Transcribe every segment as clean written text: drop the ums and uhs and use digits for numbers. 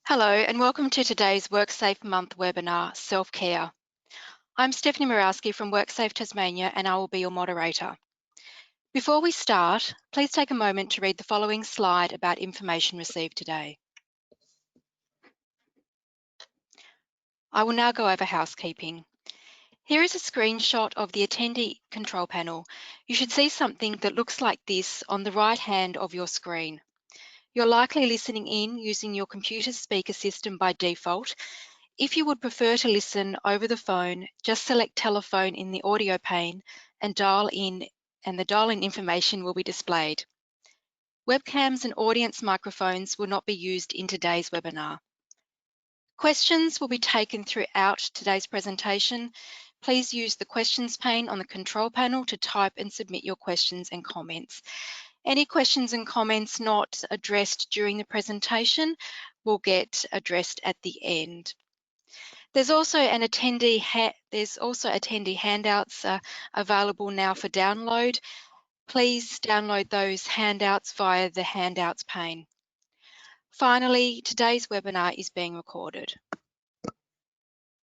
Hello and welcome to today's WorkSafe Month webinar, Self-Care. I'm Stephanie Morawski from WorkSafe Tasmania and I will be your moderator. Before we start, please take a moment to read the following slide about information received today. I will now go over housekeeping. Here is a screenshot of the attendee control panel. You should see something that looks like this on the right hand of your screen. You're likely listening in using your computer's speaker system by default. If you would prefer to listen over the phone, just select telephone in the audio pane and dial in, and the dial-in information will be displayed. Webcams and audience microphones will not be used in today's webinar. Questions will be taken throughout today's presentation. Please use the questions pane on the control panel to type and submit your questions and comments. Any questions and comments not addressed during the presentation will get addressed at the end. There's also attendee handouts available now for download. Please download those handouts via the handouts pane. Finally, today's webinar is being recorded.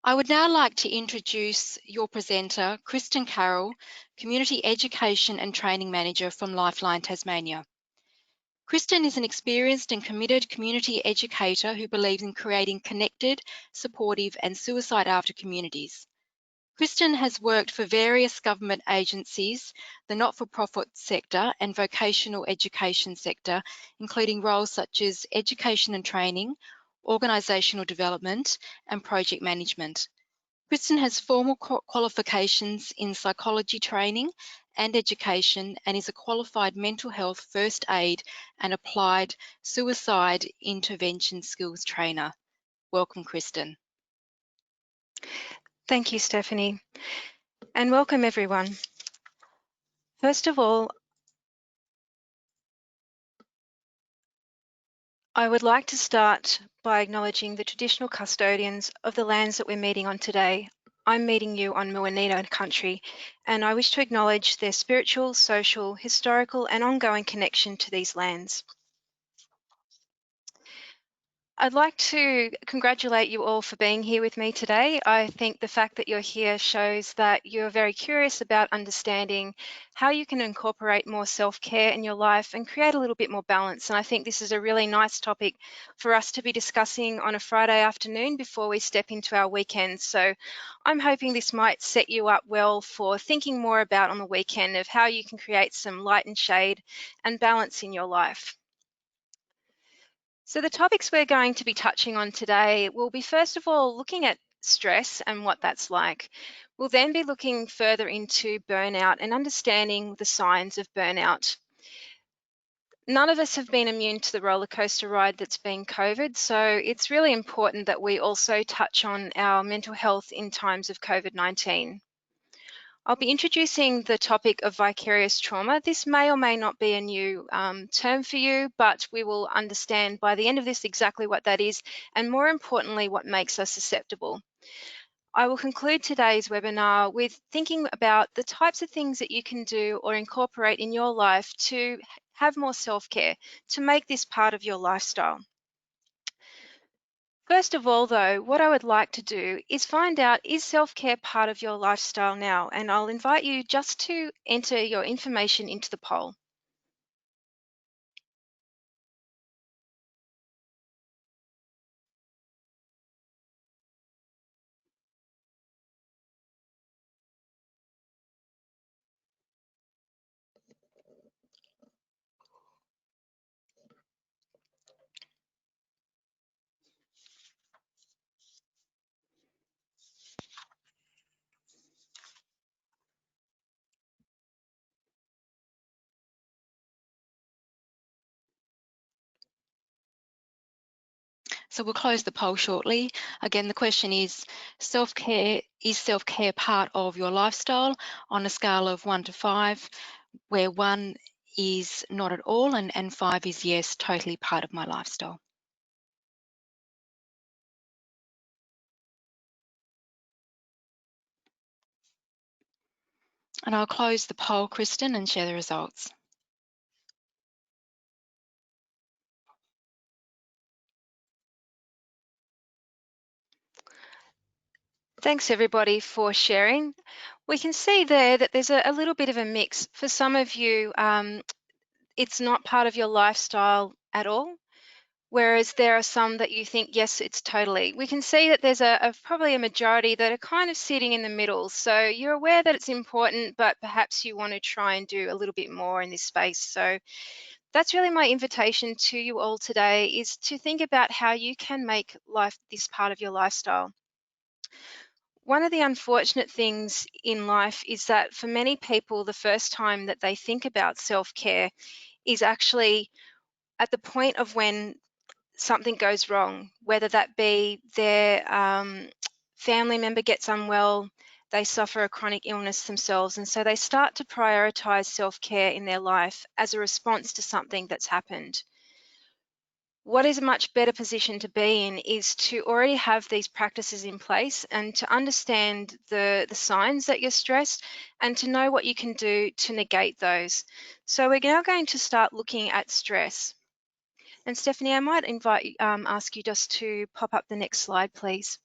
I would now like to introduce your presenter, Kristen Carroll, Community Education and Training Manager from Lifeline, Tasmania. Kristen is an experienced and committed community educator who believes in creating connected, supportive and suicide-after communities. Kristen has worked for various government agencies, the not-for-profit sector and vocational education sector, including roles such as education and training, organisational development and project management. Kristen has formal qualifications in psychology training and education and is a qualified mental health first aid and applied suicide intervention skills trainer. Welcome, Kristen. Thank you, Stephanie, and welcome everyone. First of all, I would like to start by acknowledging the traditional custodians of the lands that we're meeting on today. I'm meeting you on Muwanita country, and I wish to acknowledge their spiritual, social, historical, and ongoing connection to these lands. I'd like to congratulate you all for being here with me today. I think the fact that you're here shows that you're very curious about understanding how you can incorporate more self-care in your life and create a little bit more balance. And I think this is a really nice topic for us to be discussing on a Friday afternoon before we step into our weekend. So I'm hoping this might set you up well for thinking more about on the weekend of how you can create some light and shade and balance in your life. So the topics we're going to be touching on today will be, first of all, looking at stress and what that's like. We'll then be looking further into burnout and understanding the signs of burnout. None of us have been immune to the roller coaster ride that's been COVID, so it's really important that we also touch on our mental health in times of COVID-19. I'll be introducing the topic of vicarious trauma. This may or may not be a new term for you, but we will understand by the end of this exactly what that is, and more importantly, what makes us susceptible. I will conclude today's webinar with thinking about the types of things that you can do or incorporate in your life to have more self-care, to make this part of your lifestyle. First of all, though, what I would like to do is find out, is self-care part of your lifestyle now? And I'll invite you just to enter your information into the poll. So we'll close the poll shortly. Again, the question is self-care part of your lifestyle on a scale of 1 to 5, where 1 is not at all and 5 is yes, totally part of my lifestyle. And I'll close the poll, Kristen, and share the results. Thanks everybody for sharing. We can see there that there's a little bit of a mix. For some of you, it's not part of your lifestyle at all, whereas there are some that you think, yes, it's totally. We can see that there's probably a majority that are kind of sitting in the middle. So you're aware that it's important, but perhaps you want to try and do a little bit more in this space. So that's really my invitation to you all today, is to think about how you can make life this part of your lifestyle. One of the unfortunate things in life is that for many people, the first time that they think about self-care is actually at the point of when something goes wrong, whether that be their family member gets unwell, they suffer a chronic illness themselves, and so they start to prioritize self-care in their life as a response to something that's happened. What is a much better position to be in is to already have these practices in place and to understand the signs that you're stressed and to know what you can do to negate those. So we're now going to start looking at stress. And Stephanie, I might ask you just to pop up the next slide, please.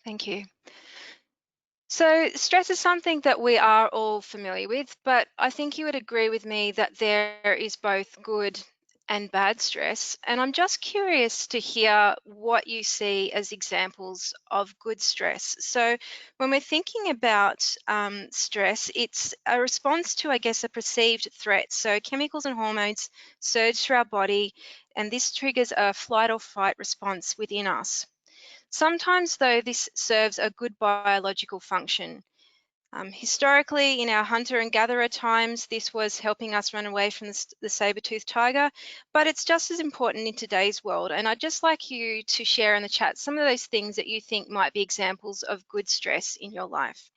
Thank you. So stress is something that we are all familiar with, but I think you would agree with me that there is both good and bad stress. And I'm just curious to hear what you see as examples of good stress. So when we're thinking about stress, it's a response to, I guess, a perceived threat. So chemicals and hormones surge through our body, and this triggers a flight or fight response within us. Sometimes, though, this serves a good biological function. Historically, in our hunter and gatherer times, this was helping us run away from the saber-toothed tiger, but it's just as important in today's world. And I'd just like you to share in the chat some of those things that you think might be examples of good stress in your life.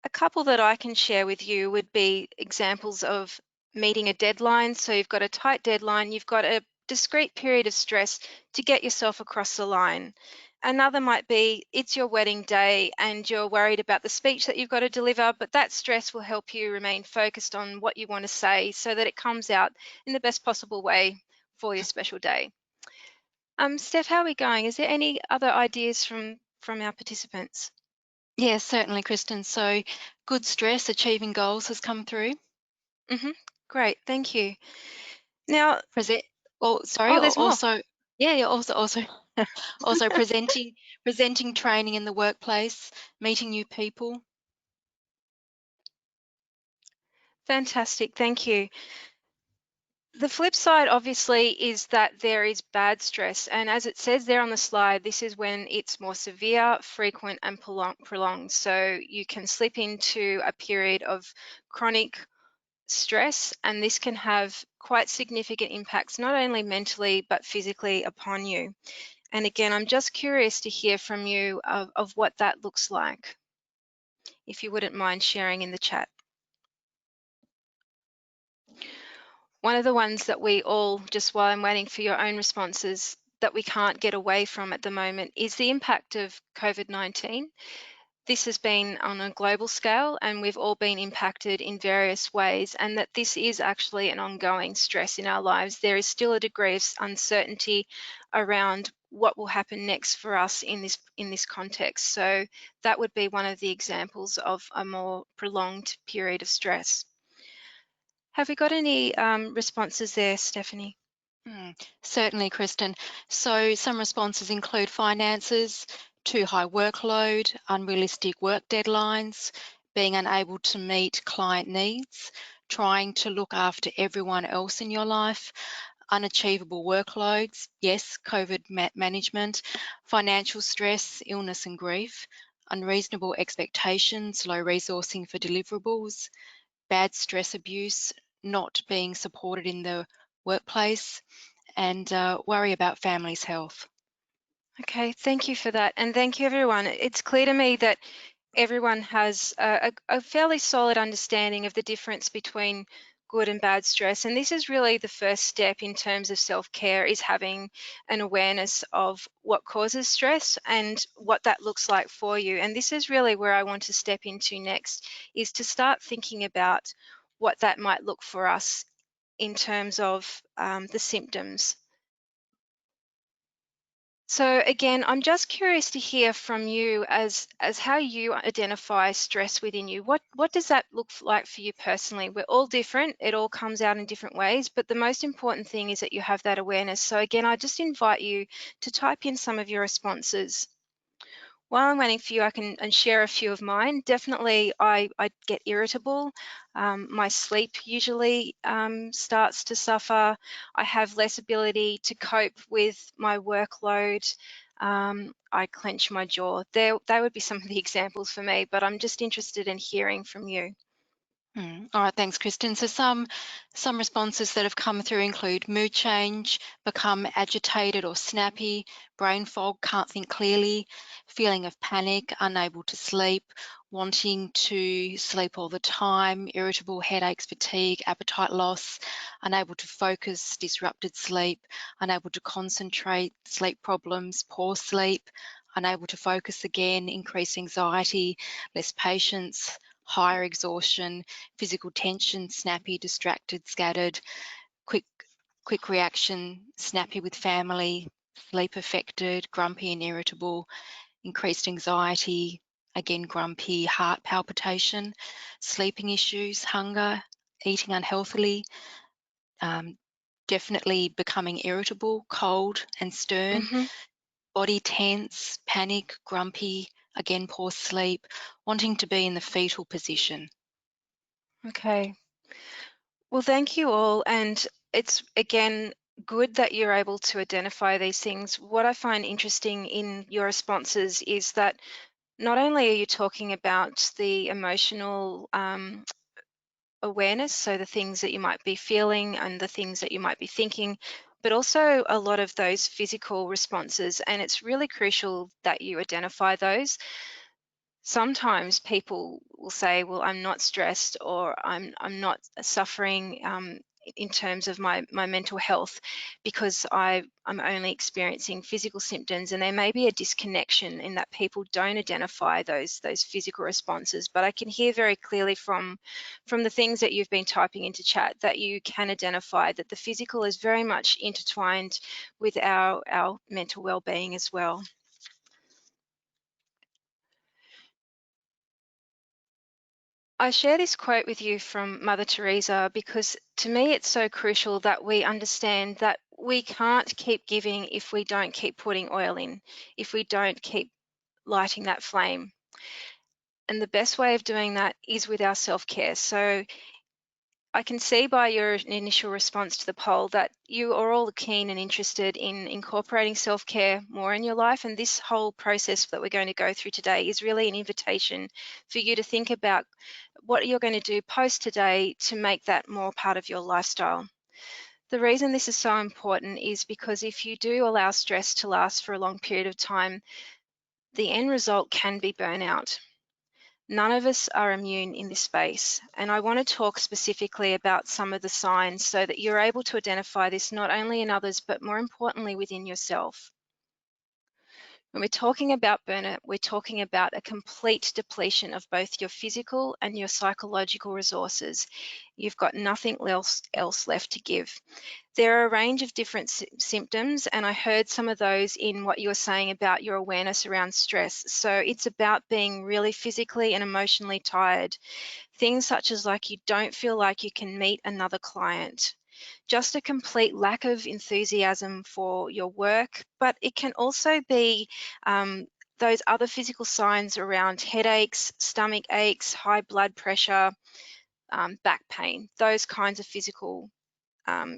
A couple that I can share with you would be examples of meeting a deadline. So you've got a tight deadline, you've got a discrete period of stress to get yourself across the line. Another might be it's your wedding day and you're worried about the speech that you've got to deliver, but that stress will help you remain focused on what you want to say so that it comes out in the best possible way for your special day. Steph, how are we going? Is there any other ideas from our participants? Yes, certainly, Kristen. So good stress, achieving goals has come through. Great, thank you. Now, Present. there's more. Yeah, also presenting training in the workplace, meeting new people. Fantastic, thank you. The flip side, obviously, is that there is bad stress. And as it says there on the slide, this is when it's more severe, frequent, and prolonged. So you can slip into a period of chronic stress, and this can have quite significant impacts, not only mentally, but physically upon you. And again, I'm just curious to hear from you of what that looks like, if you wouldn't mind sharing in the chat. One of the ones that we all, just while I'm waiting for your own responses, that we can't get away from at the moment is the impact of COVID-19. This has been on a global scale and we've all been impacted in various ways, and that this is actually an ongoing stress in our lives. There is still a degree of uncertainty around what will happen next for us in this context. So that would be one of the examples of a more prolonged period of stress. Have we got any responses there, Stephanie? Certainly, Kristen. So some responses include finances, too high workload, unrealistic work deadlines, being unable to meet client needs, trying to look after everyone else in your life, unachievable workloads, yes, COVID management, financial stress, illness and grief, unreasonable expectations, low resourcing for deliverables, bad stress abuse, not being supported in the workplace, and worry about families' health. Okay, thank you for that. And thank you, everyone. It's clear to me that everyone has a fairly solid understanding of the difference between good and bad stress. And this is really the first step in terms of self-care, is having an awareness of what causes stress and what that looks like for you. And this is really where I want to step into next, is to start thinking about what that might look for us in terms of the symptoms. So again, I'm just curious to hear from you as how you identify stress within you. What does that look like for you personally? We're all different. It all comes out in different ways, but the most important thing is that you have that awareness. So again, I just invite you to type in some of your responses. While I'm waiting for you, I can share a few of mine. Definitely, I get irritable. My sleep usually starts to suffer. I have less ability to cope with my workload. I clench my jaw. They would be some of the examples for me, but I'm just interested in hearing from you. All right, thanks, Kristen. So some responses that have come through include mood change, become agitated or snappy, brain fog, can't think clearly, feeling of panic, unable to sleep, wanting to sleep all the time, irritable, headaches, fatigue, appetite loss, unable to focus, disrupted sleep, unable to concentrate, sleep problems, poor sleep, unable to focus again, increased anxiety, less patience, higher exhaustion, physical tension, snappy, distracted, scattered, quick reaction, snappy with family, sleep affected, grumpy and irritable, increased anxiety, again grumpy, heart palpitation, sleeping issues, hunger, eating unhealthily, definitely becoming irritable, cold and stern, Mm-hmm. body tense, panic, grumpy, again poor sleep, wanting to be in the fetal position. Okay. Well, thank you all. And it's, again, good that you're able to identify these things. What I find interesting in your responses is that not only are you talking about the emotional awareness, so the things that you might be feeling and the things that you might be thinking, but also a lot of those physical responses. And it's really crucial that you identify those. Sometimes people will say, well, I'm not stressed, or I'm not suffering in terms of my mental health, because I'm only experiencing physical symptoms. And there may be a disconnection in that people don't identify those physical responses. But I can hear very clearly from the things that you've been typing into chat that you can identify that the physical is very much intertwined with our mental well-being as well. I share this quote with you from Mother Teresa because to me it's so crucial that we understand that we can't keep giving if we don't keep putting oil in, if we don't keep lighting that flame. And the best way of doing that is with our self-care. So I can see by your initial response to the poll that you are all keen and interested in incorporating self-care more in your life. And this whole process that we're going to go through today is really an invitation for you to think about what you're going to do post today to make that more part of your lifestyle. The reason this is so important is because if you do allow stress to last for a long period of time, the end result can be burnout. None of us are immune in this space, and I want to talk specifically about some of the signs so that you're able to identify this not only in others, but more importantly within yourself. When we're talking about burnout, we're talking about a complete depletion of both your physical and your psychological resources. You've got nothing else left to give. There are a range of different symptoms, and I heard some of those in what you were saying about your awareness around stress. So it's about being really physically and emotionally tired. Things such as like you don't feel like you can meet another client. Just a complete lack of enthusiasm for your work, but it can also be those other physical signs around headaches, stomach aches, high blood pressure, back pain, those kinds of physical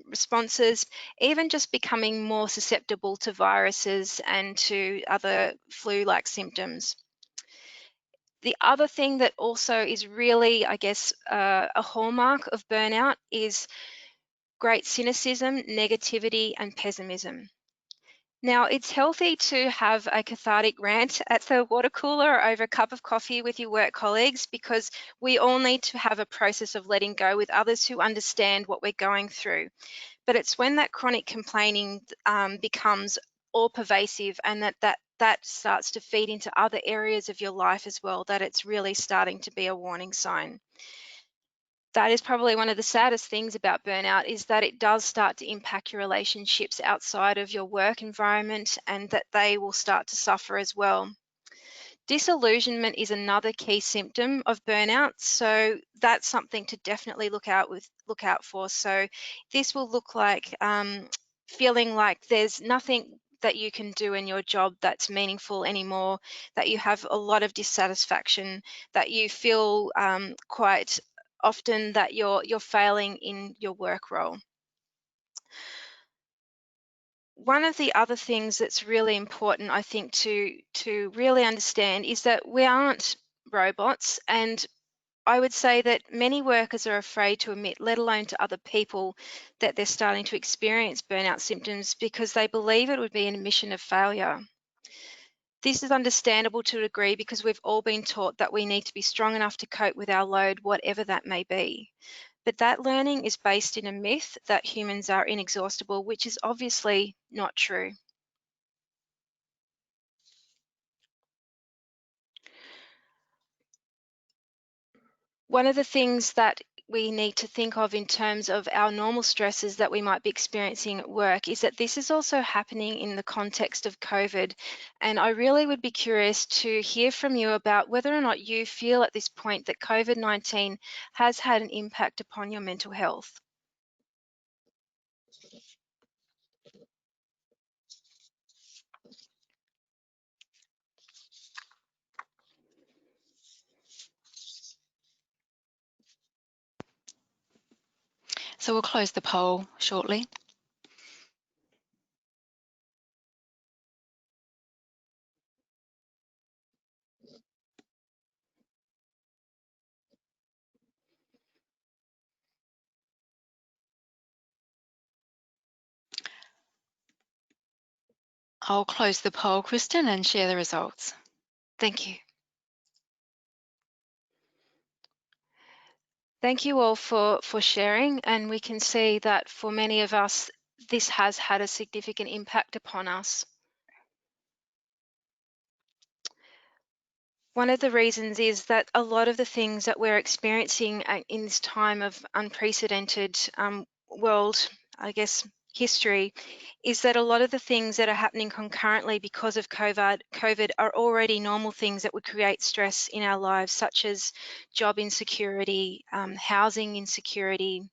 responses, even just becoming more susceptible to viruses and to other flu-like symptoms. The other thing that also is really, I guess, a hallmark of burnout is great cynicism, negativity, and pessimism. Now, it's healthy to have a cathartic rant at the water cooler or over a cup of coffee with your work colleagues, because we all need to have a process of letting go with others who understand what we're going through. But it's when that chronic complaining becomes all pervasive and that starts to feed into other areas of your life as well, that it's really starting to be a warning sign. That is probably one of the saddest things about burnout, is that it does start to impact your relationships outside of your work environment, and that they will start to suffer as well. Disillusionment is another key symptom of burnout, so that's something to definitely look out for. So this will look like feeling like there's nothing that you can do in your job that's meaningful anymore, that you have a lot of dissatisfaction, that you feel quite often that you're failing in your work role. One of the other things that's really important, I think, to really understand is that we aren't robots, and I would say that many workers are afraid to admit, let alone to other people, that they're starting to experience burnout symptoms because they believe it would be an admission of failure. This is understandable to a degree because we've all been taught that we need to be strong enough to cope with our load, whatever that may be. But that learning is based in a myth that humans are inexhaustible, which is obviously not true. One of the things that we need to think of in terms of our normal stresses that we might be experiencing at work is that this is also happening in the context of COVID. And I really would be curious to hear from you about whether or not you feel at this point that COVID-19 has had an impact upon your mental health. So we'll close the poll shortly. I'll close the poll, Kristen, and share the results. Thank you. Thank you all for sharing, and we can see that for many of us, this has had a significant impact upon us. One of the reasons is that a lot of the things that we're experiencing in this time of unprecedented world, I guess, history, is that a lot of the things that are happening concurrently because of COVID are already normal things that would create stress in our lives, such as job insecurity, housing insecurity,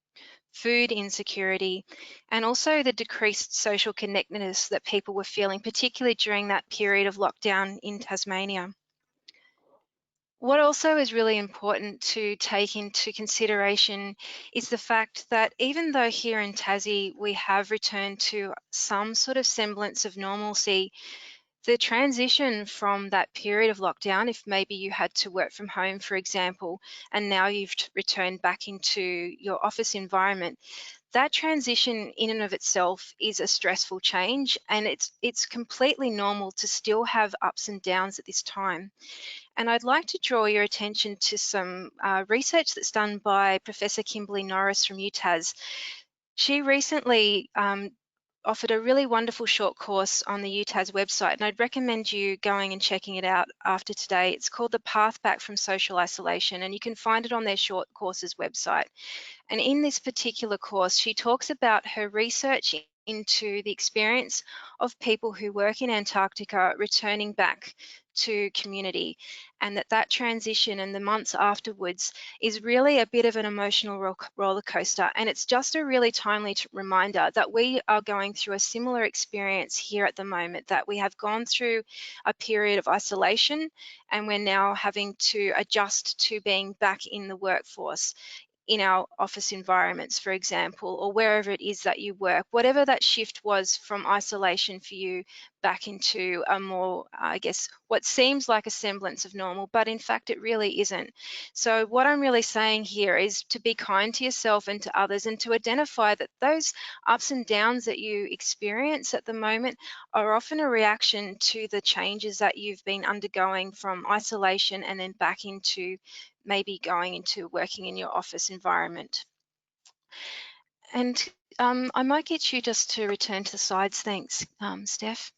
food insecurity, and also the decreased social connectedness that people were feeling, particularly during that period of lockdown in Tasmania. What also is really important to take into consideration is the fact that even though here in Tassie we have returned to some sort of semblance of normalcy, the transition from that period of lockdown, if maybe you had to work from home, for example, and now you've returned back into your office environment, that transition in and of itself is a stressful change, and it's completely normal to still have ups and downs at this time. And I'd like to draw your attention to some research that's done by Professor Kimberly Norris from UTAS. She recently offered a really wonderful short course on the UTAS website, and I'd recommend you going and checking it out after today. It's called The Path Back from Social Isolation, and you can find it on their short courses website. And in this particular course, she talks about her research into the experience of people who work in Antarctica returning back to community, and that transition and the months afterwards is really a bit of an emotional roller coaster. And it's just a really timely reminder that we are going through a similar experience here at the moment, that we have gone through a period of isolation and we're now having to adjust to being back in the workforce. in our office environments, for example, or wherever it is that you work, whatever that shift was from isolation for you back into a more, I guess, what seems like a semblance of normal, but in fact it really isn't. So what I'm really saying here is to be kind to yourself and to others, and to identify that those ups and downs that you experience at the moment are often a reaction to the changes that you've been undergoing from isolation and then back into maybe going into working in your office environment. And I might get you just to return to the slides. Thanks, Steph.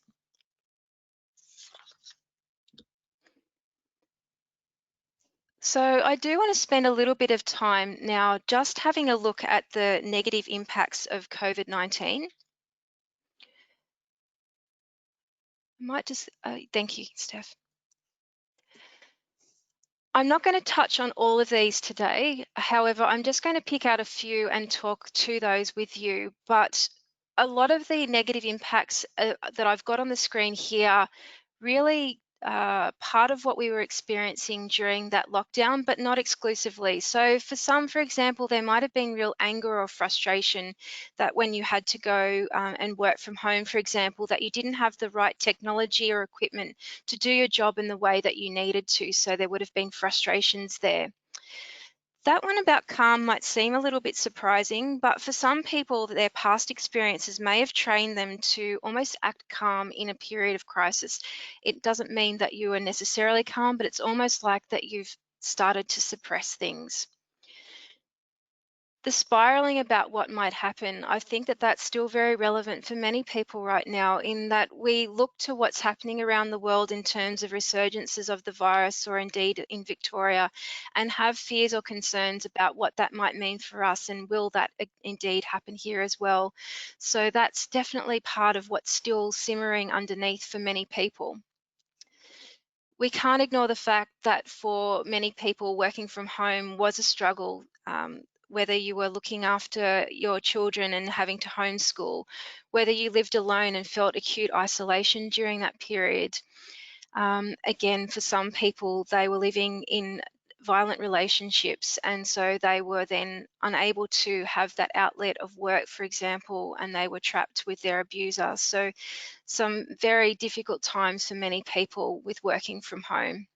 So I do want to spend a little bit of time now just having a look at the negative impacts of COVID-19. I might just, thank you, Steph. I'm not going to touch on all of these today. However, I'm just going to pick out a few and talk to those with you. But a lot of the negative impacts that I've got on the screen here really part of what we were experiencing during that lockdown, but not exclusively. So for some, for example, there might have been real anger or frustration that when you had to go and work from home, for example, that you didn't have the right technology or equipment to do your job in the way that you needed to. So there would have been frustrations there. That one about calm might seem a little bit surprising, but for some people, their past experiences may have trained them to almost act calm in a period of crisis. It doesn't mean that you are necessarily calm, but it's almost like that you've started to suppress things. The spiraling about what might happen, I think that that's still very relevant for many people right now, in that we look to what's happening around the world in terms of resurgences of the virus, or indeed in Victoria, and have fears or concerns about what that might mean for us, and will that indeed happen here as well. So that's definitely part of what's still simmering underneath for many people. We can't ignore the fact that for many people, working from home was a struggle, whether you were looking after your children and having to homeschool, whether you lived alone and felt acute isolation during that period. Again, for some people, they were living in violent relationships, and so they were then unable to have that outlet of work, for example, and they were trapped with their abuser. So some very difficult times for many people with working from home.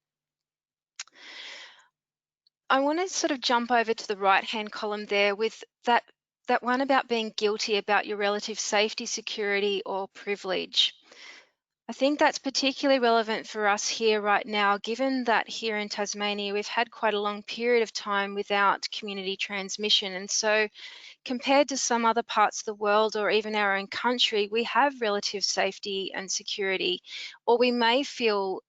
I want to sort of jump over to the right-hand column there with that one about being guilty about your relative safety, security, or privilege. I think that's particularly relevant for us here right now, given that here in Tasmania, we've had quite a long period of time without community transmission. And so compared to some other parts of the world, or even our own country, we have relative safety and security, or we may feel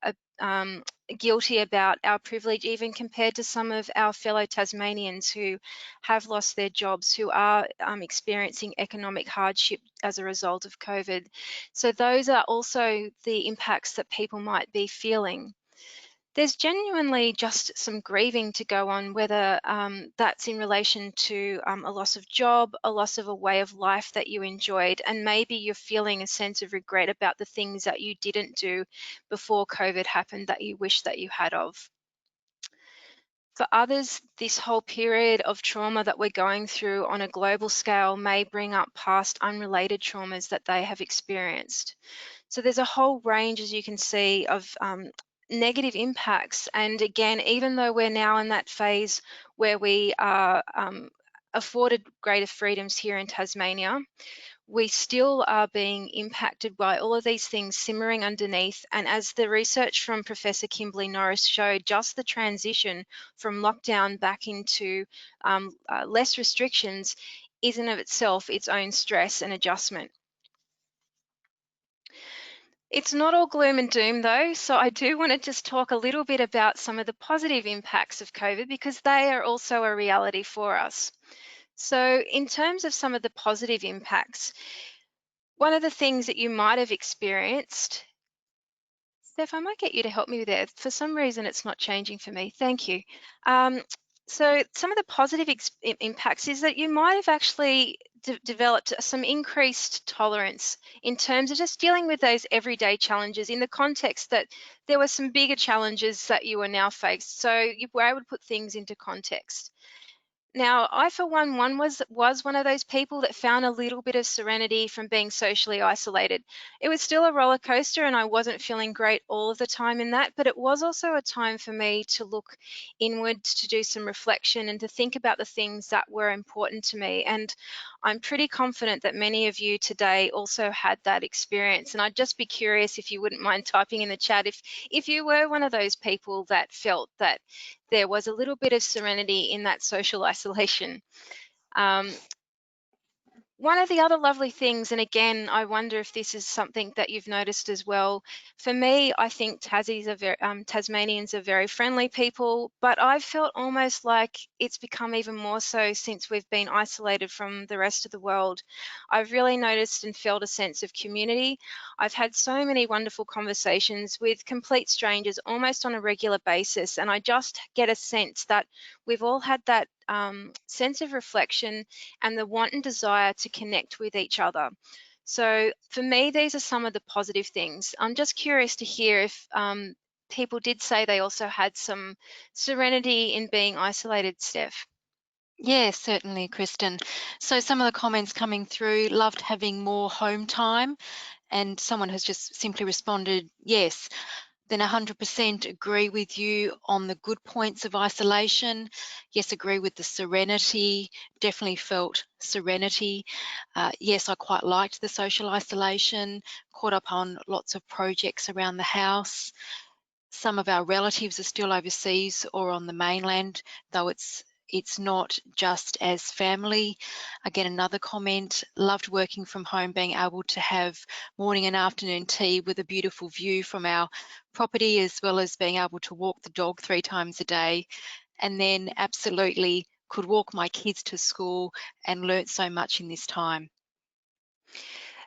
guilty about our privilege, even compared to some of our fellow Tasmanians who have lost their jobs, who are experiencing economic hardship as a result of COVID. So those are also the impacts that people might be feeling. There's genuinely just some grieving to go on, whether that's in relation to a loss of job, a loss of a way of life that you enjoyed, and maybe you're feeling a sense of regret about the things that you didn't do before COVID happened that you wish that you had of. For others, this whole period of trauma that we're going through on a global scale may bring up past unrelated traumas that they have experienced. So there's a whole range, as you can see, of negative impacts. And again, even though we're now in that phase where we are afforded greater freedoms here in Tasmania, we still are being impacted by all of these things simmering underneath. And as the research from Professor Kimberly Norris showed, just the transition from lockdown back into less restrictions is in of itself its own stress and adjustment. It's not all gloom and doom though, so I do want to just talk a little bit about some of the positive impacts of COVID, because they are also a reality for us. So in terms of some of the positive impacts, one of the things that you might have experienced, Steph, I might get you to help me with that. For some reason, it's not changing for me. Thank you. So some of the positive impacts is that you might have actually developed some increased tolerance in terms of just dealing with those everyday challenges, in the context that there were some bigger challenges that you are now faced. So you were able to put things into context. Now, I, for one was one of those people that found a little bit of serenity from being socially isolated. It was still a roller coaster, and I wasn't feeling great all of the time in that, but it was also a time for me to look inward, to do some reflection, and to think about the things that were important to me. And I'm pretty confident that many of you today also had that experience. And I'd just be curious if you wouldn't mind typing in the chat if you were one of those people that felt that there was a little bit of serenity in that social isolation. One of the other lovely things, and again, I wonder if this is something that you've noticed as well. For me, I think Tasmanians are very friendly people, but I've felt almost like it's become even more so since we've been isolated from the rest of the world. I've really noticed and felt a sense of community. I've had so many wonderful conversations with complete strangers almost on a regular basis, and I just get a sense that we've all had that sense of reflection and the want and desire to connect with each other. So for me, these are some of the positive things. I'm just curious to hear if people did say they also had some serenity in being isolated, Steph. Yes, certainly, Kristen. So some of the comments coming through, loved having more home time, and someone has just simply responded, yes. Then 100% agree with you on the good points of isolation. Yes, agree with the serenity, definitely felt serenity. Yes, I quite liked the social isolation, caught up on lots of projects around the house. Some of our relatives are still overseas or on the mainland, though it's not just as family. Again, another comment, loved working from home, being able to have morning and afternoon tea with a beautiful view from our property, as well as being able to walk the dog 3 times a day. And then absolutely could walk my kids to school and learnt so much in this time.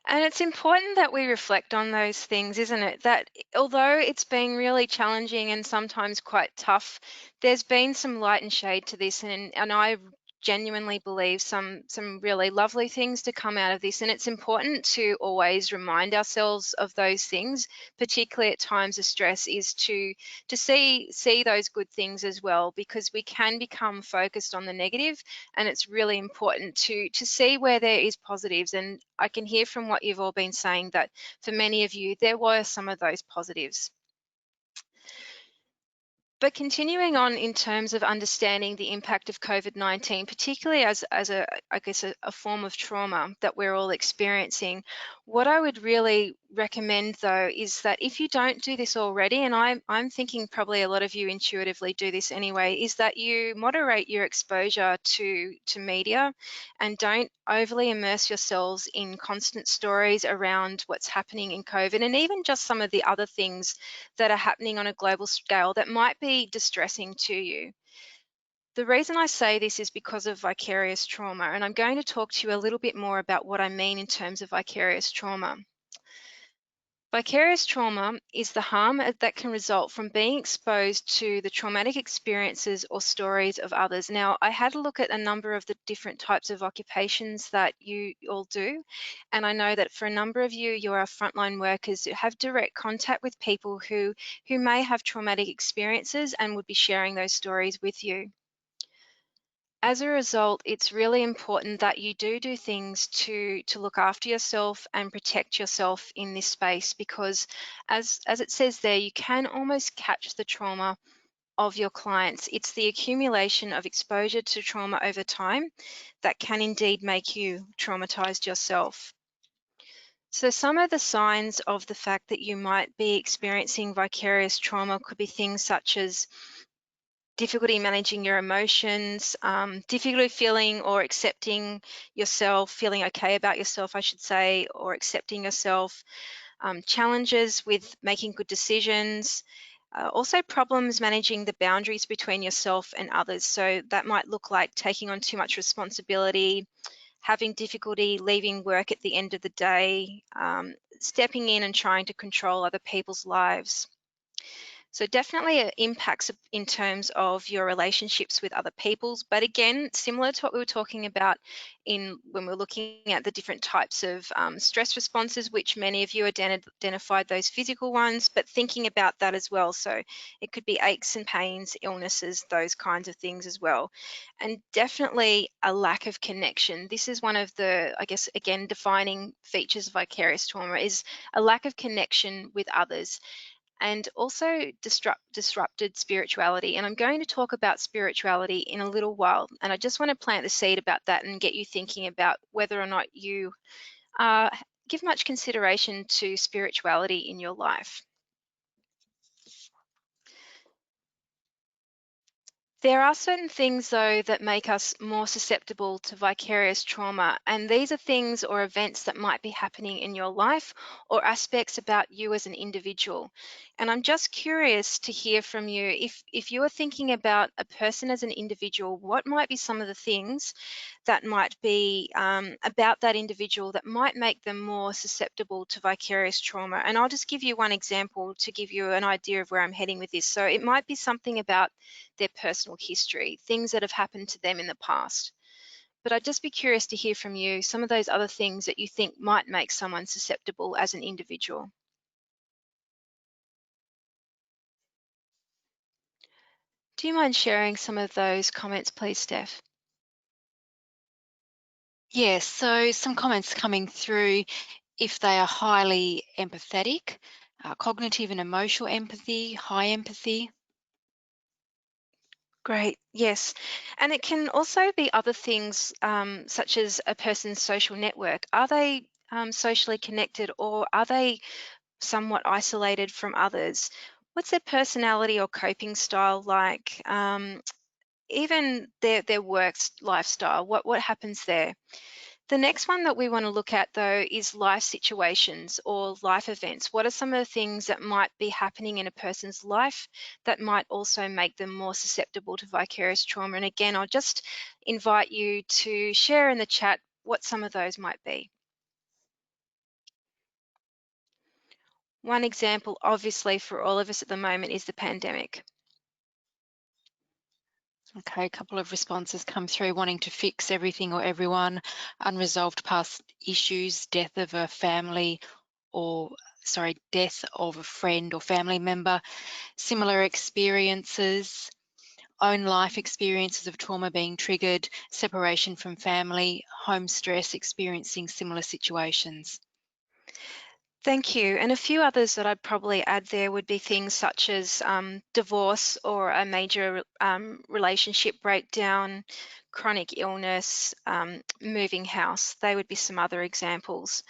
And it's important that we reflect on those things, isn't it? That although it's been really challenging and sometimes quite tough, there's been some light and shade to this, and I genuinely believe some really lovely things to come out of this. And it's important to always remind ourselves of those things, particularly at times of stress, is to see those good things as well, because we can become focused on the negative, and it's really important to see where there is positives. And I can hear from what you've all been saying that for many of you there were some of those positives. But continuing on in terms of understanding the impact of COVID-19, particularly as I guess a form of trauma that we're all experiencing, what I would really recommend though is that if you don't do this already, and I'm thinking probably a lot of you intuitively do this anyway, is that you moderate your exposure to media and don't overly immerse yourselves in constant stories around what's happening in COVID, and even just some of the other things that are happening on a global scale that might be distressing to you. The reason I say this is because of vicarious trauma, and I'm going to talk to you a little bit more about what I mean in terms of vicarious trauma. Vicarious trauma is the harm that can result from being exposed to the traumatic experiences or stories of others. Now, I had a look at a number of the different types of occupations that you all do, and I know that for a number of you, you are frontline workers who have direct contact with people who may have traumatic experiences and would be sharing those stories with you. As a result, it's really important that you do things to look after yourself and protect yourself in this space, because as it says there, you can almost catch the trauma of your clients. It's the accumulation of exposure to trauma over time that can indeed make you traumatized yourself. So some of the signs of the fact that you might be experiencing vicarious trauma could be things such as difficulty managing your emotions, difficulty feeling or accepting yourself, feeling okay about yourself, I should say, or accepting yourself, challenges with making good decisions, also problems managing the boundaries between yourself and others. So that might look like taking on too much responsibility, having difficulty leaving work at the end of the day, stepping in and trying to control other people's lives. So definitely it impacts in terms of your relationships with other people's, but again, similar to what we were talking about when we're looking at the different types of stress responses, which many of you identified those physical ones, but thinking about that as well. So it could be aches and pains, illnesses, those kinds of things as well. And definitely a lack of connection. This is one of the, I guess, again, defining features of vicarious trauma is a lack of connection with others, and also disrupted spirituality. And I'm going to talk about spirituality in a little while. And I just want to plant the seed about that and get you thinking about whether or not you give much consideration to spirituality in your life. There are certain things, though, that make us more susceptible to vicarious trauma, and these are things or events that might be happening in your life or aspects about you as an individual. And I'm just curious to hear from you, if you are thinking about a person as an individual, what might be some of the things that might be about that individual that might make them more susceptible to vicarious trauma? And I'll just give you one example to give you an idea of where I'm heading with this. So it might be something about their personal history, things that have happened to them in the past. But I'd just be curious to hear from you some of those other things that you think might make someone susceptible as an individual. Do you mind sharing some of those comments, please, Steph? Yes, so some comments coming through: if they are highly empathetic, cognitive and emotional empathy, high empathy. Great, yes. And it can also be other things, such as a person's social network. Are they socially connected, or are they somewhat isolated from others? What's their personality or coping style like? Even their lifestyle, what happens there? The next one that we want to look at, though, is life situations or life events. What are some of the things that might be happening in a person's life that might also make them more susceptible to vicarious trauma? And again, I'll just invite you to share in the chat what some of those might be. One example, obviously, for all of us at the moment is the pandemic. Okay, a couple of responses come through: wanting to fix everything or everyone, unresolved past issues, death of a friend or family member, similar experiences, own life experiences of trauma being triggered, separation from family, home stress, experiencing similar situations. Thank you. And a few others that I'd probably add there would be things such as divorce or a major relationship breakdown, chronic illness, moving house. They would be some other examples.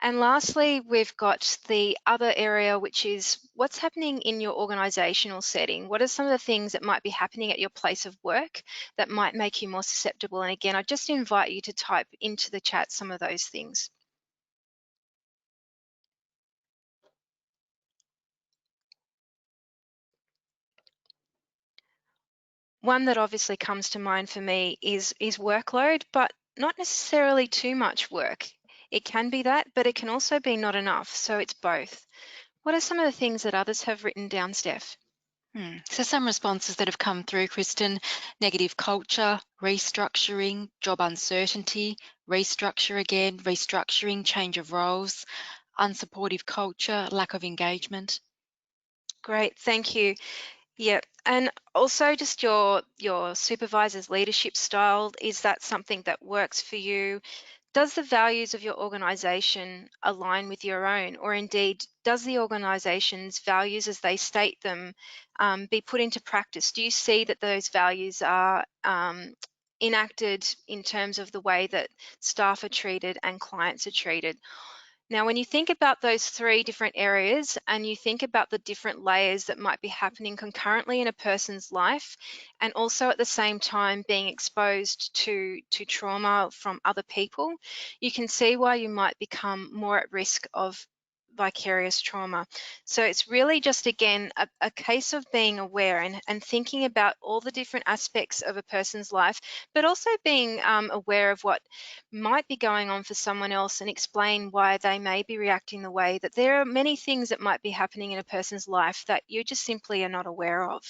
And lastly, we've got the other area, which is what's happening in your organizational setting. What are some of the things that might be happening at your place of work that might make you more susceptible? And again, I just invite you to type into the chat some of those things. One that obviously comes to mind for me is workload, but not necessarily too much work. It can be that, but it can also be not enough. So it's both. What are some of the things that others have written down, Steph? So some responses that have come through, Kristen: negative culture, restructuring, job uncertainty, restructure again, restructuring, change of roles, unsupportive culture, lack of engagement. Great, thank you. Yeah, and also just your supervisor's leadership style. Is that something that works for you? Does the values of your organization align with your own, or indeed, does the organization's values as they state them be put into practice? Do you see that those values are enacted in terms of the way that staff are treated and clients are treated? Now, when you think about those three different areas and you think about the different layers that might be happening concurrently in a person's life, and also at the same time being exposed to trauma from other people, you can see why you might become more at risk of vicarious trauma. So it's really just, again, a case of being aware and thinking about all the different aspects of a person's life, but also being aware of what might be going on for someone else and explain why they may be reacting the way that. There are many things that might be happening in a person's life that you just simply are not aware of.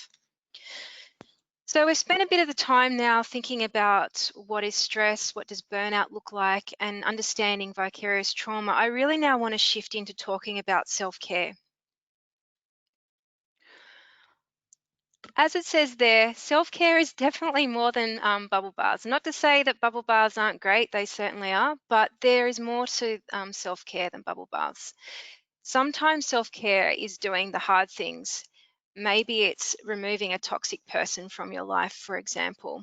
So we've spent a bit of the time now thinking about what is stress, what does burnout look like, and understanding vicarious trauma. I really now want to shift into talking about self-care. As it says there, self-care is definitely more than bubble baths. Not to say that bubble baths aren't great, they certainly are, but there is more to self-care than bubble baths. Sometimes self-care is doing the hard things. Maybe it's removing a toxic person from your life, for example.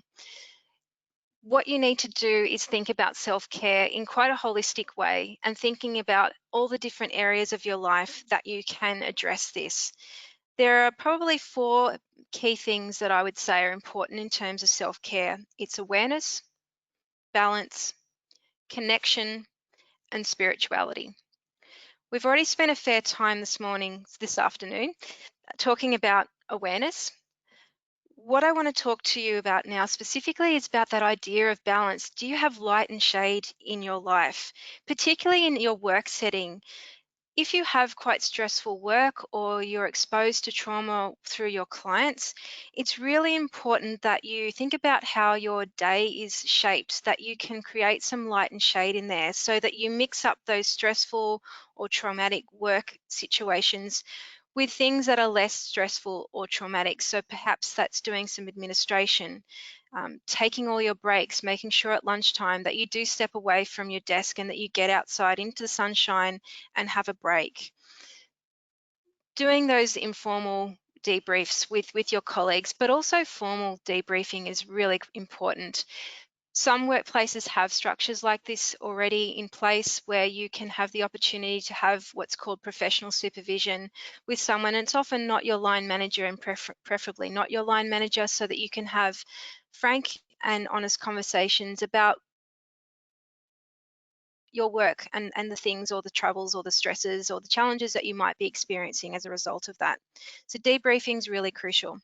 What you need to do is think about self-care in quite a holistic way and thinking about all the different areas of your life that you can address this. There are probably 4 key things that I would say are important in terms of self-care. It's awareness, balance, connection, and spirituality. We've already spent a fair time this afternoon, talking about awareness. What I want to talk to you about now specifically is about that idea of balance. Do you have light and shade in your life, particularly in your work setting? If you have quite stressful work or you're exposed to trauma through your clients, it's really important that you think about how your day is shaped, that you can create some light and shade in there so that you mix up those stressful or traumatic work situations with things that are less stressful or traumatic. So perhaps that's doing some administration, taking all your breaks, making sure at lunchtime that you do step away from your desk and that you get outside into the sunshine and have a break. Doing those informal debriefs with your colleagues, but also formal debriefing is really important. Some workplaces have structures like this already in place where you can have the opportunity to have what's called professional supervision with someone. And it's often not your line manager, and preferably not your line manager, so that you can have frank and honest conversations about your work and the things or the troubles or the stresses or the challenges that you might be experiencing as a result of that. So debriefing is really crucial.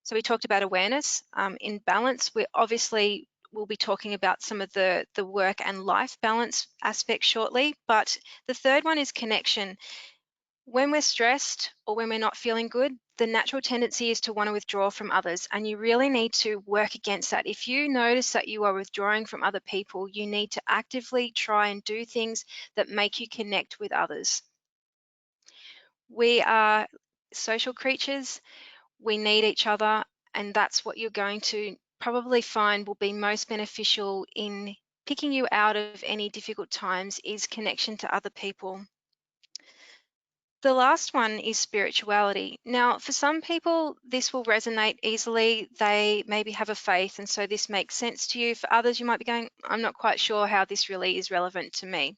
So we talked about awareness. In balance, we'll be talking about some of the work and life balance aspects shortly, but the third one is connection. When we're stressed or when we're not feeling good, the natural tendency is to want to withdraw from others, and you really need to work against that. If you notice that you are withdrawing from other people, you need to actively try and do things that make you connect with others. We are social creatures. We need each other, and that's what you're going to probably find will be most beneficial in picking you out of any difficult times is connection to other people. The last one is spirituality. Now, for some people, this will resonate easily. They maybe have a faith, and so this makes sense to you. For others, you might be going, I'm not quite sure how this really is relevant to me.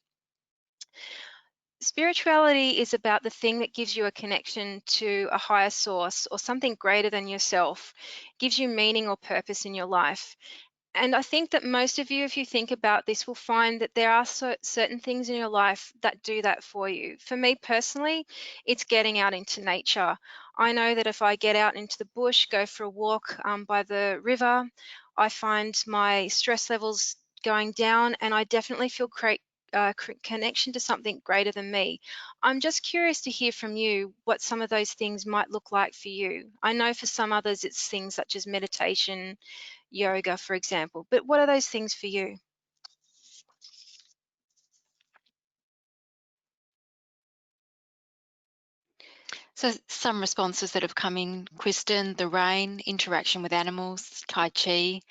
Spirituality is about the thing that gives you a connection to a higher source or something greater than yourself, gives you meaning or purpose in your life. And I think that most of you, if you think about this, will find that there are certain things in your life that do that for you. For me personally, it's getting out into nature. I know that if I get out into the bush, go for a walk by the river, I find my stress levels going down, and I definitely feel connection to something greater than me. I'm just curious to hear from you what some of those things might look like for you. I know for some others it's things such as meditation, yoga, for example, but what are those things for you? So some responses that have come in, Kristen, the rain, interaction with animals, Tai Chi.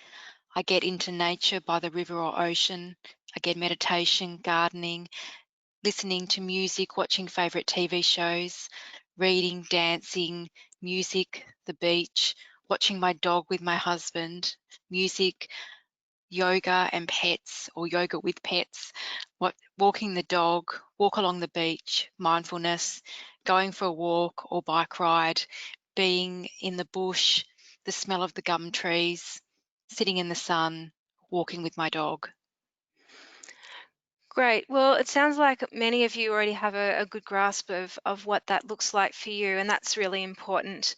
I get into nature by the river or ocean. I get meditation, gardening, listening to music, watching favourite TV shows, reading, dancing, music, the beach, watching my dog with my husband, music, yoga and pets, or yoga with pets, walking the dog, walk along the beach, mindfulness, going for a walk or bike ride, being in the bush, the smell of the gum trees, sitting in the sun, walking with my dog. Great. Well, it sounds like many of you already have a good grasp of what that looks like for you, and that's really important.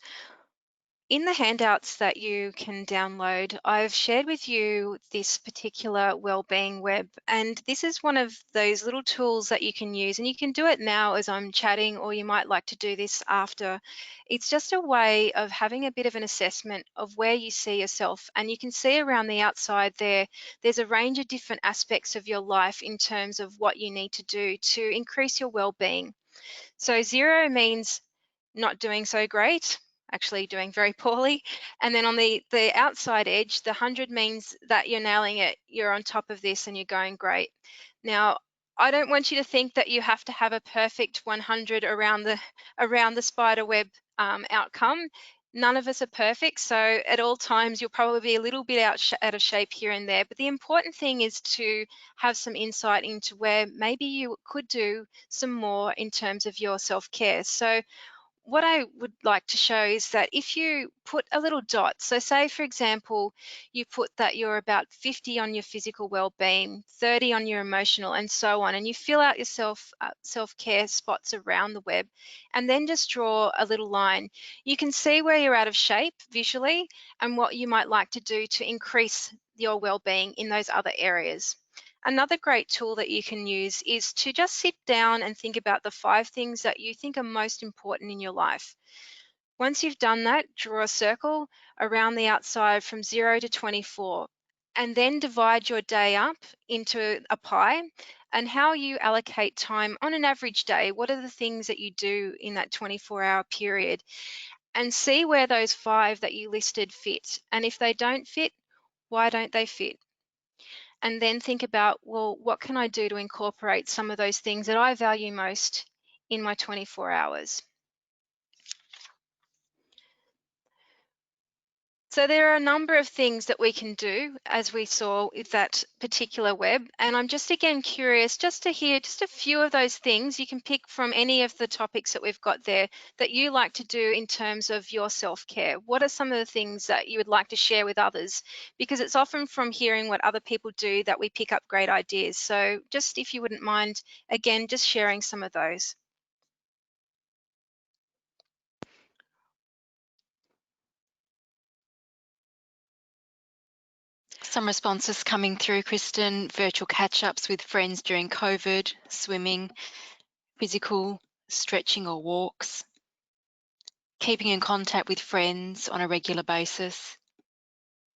In the handouts that you can download, I've shared with you this particular Wellbeing Web, and this is one of those little tools that you can use, and you can do it now as I'm chatting, or you might like to do this after. It's just a way of having a bit of an assessment of where you see yourself, and you can see around the outside there's a range of different aspects of your life in terms of what you need to do to increase your well-being. So 0 means not doing so great, actually doing very poorly. And then on the outside edge, the 100 means that you're nailing it, you're on top of this and you're going great. Now, I don't want you to think that you have to have a perfect 100 around the spider web outcome. None of us are perfect, so at all times you'll probably be a little bit out of shape here and there. But the important thing is to have some insight into where maybe you could do some more in terms of your self-care. So what I would like to show is that if you put a little dot, so say for example, you put that you're about 50 on your physical well-being, 30 on your emotional, and so on, and you fill out your self-care spots around the web, and then just draw a little line. You can see where you're out of shape visually and what you might like to do to increase your well-being in those other areas. Another great tool that you can use is to just sit down and think about the 5 things that you think are most important in your life. Once you've done that, draw a circle around the outside from 0 to 24, and then divide your day up into a pie and how you allocate time on an average day. What are the things that you do in that 24-hour period? And see where those 5 that you listed fit. And if they don't fit, why don't they fit? And then think about, well, what can I do to incorporate some of those things that I value most in my 24 hours? So there are a number of things that we can do, as we saw with that particular web. And I'm just again curious just to hear just a few of those things. You can pick from any of the topics that we've got there that you like to do in terms of your self-care. What are some of the things that you would like to share with others? Because it's often from hearing what other people do that we pick up great ideas. So just if you wouldn't mind, again, just sharing some of those. Some responses coming through, Kristen: virtual catch-ups with friends during COVID, swimming, physical stretching or walks, keeping in contact with friends on a regular basis,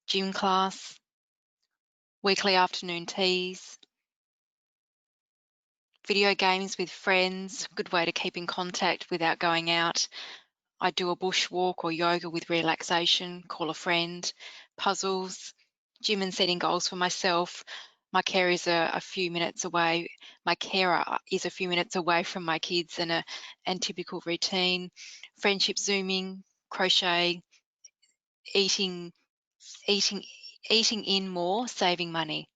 gym class, weekly afternoon teas, video games with friends, good way to keep in contact without going out. I do a bush walk or yoga with relaxation, call a friend, puzzles, gym and setting goals for myself. My carer is a few minutes away. My carer is a few minutes away from my kids and typical routine. Friendship Zooming, crochet, eating in more, saving money,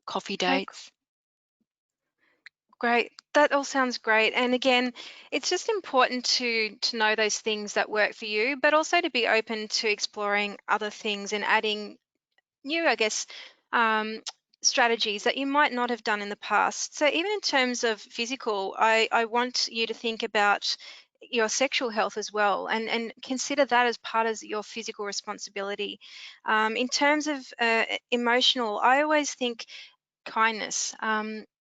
coffee Okay, dates. great. That all sounds great. And again, it's just important to know those things that work for you, but also to be open to exploring other things and adding new, I guess, um, strategies that you might not have done in the past. So even in terms of physical, I want you to think about your sexual health as well, and consider that as part of your physical responsibility. In terms of emotional, I always think kindness,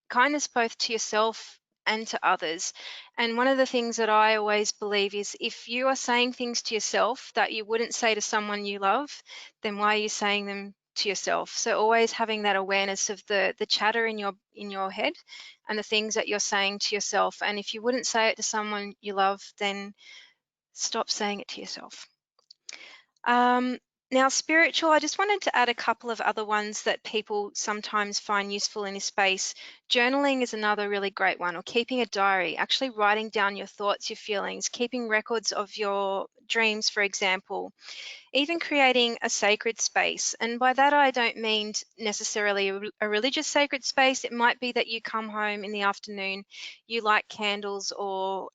kindness both to yourself and to others. And one of the things that I always believe is if you are saying things to yourself that you wouldn't say to someone you love, then why are you saying them to yourself? So always having that awareness of the chatter in your head and the things that you're saying to yourself. And if you wouldn't say it to someone you love, then stop saying it to yourself. Um, Now, spiritual, I just wanted to add a couple of other ones that people sometimes find useful in this space. Journaling is another really great one, or keeping a diary, actually writing down your thoughts, your feelings, keeping records of your dreams, for example. Even creating a sacred space. And by that, I don't mean necessarily a religious sacred space. It might be that you come home in the afternoon, you light candles, or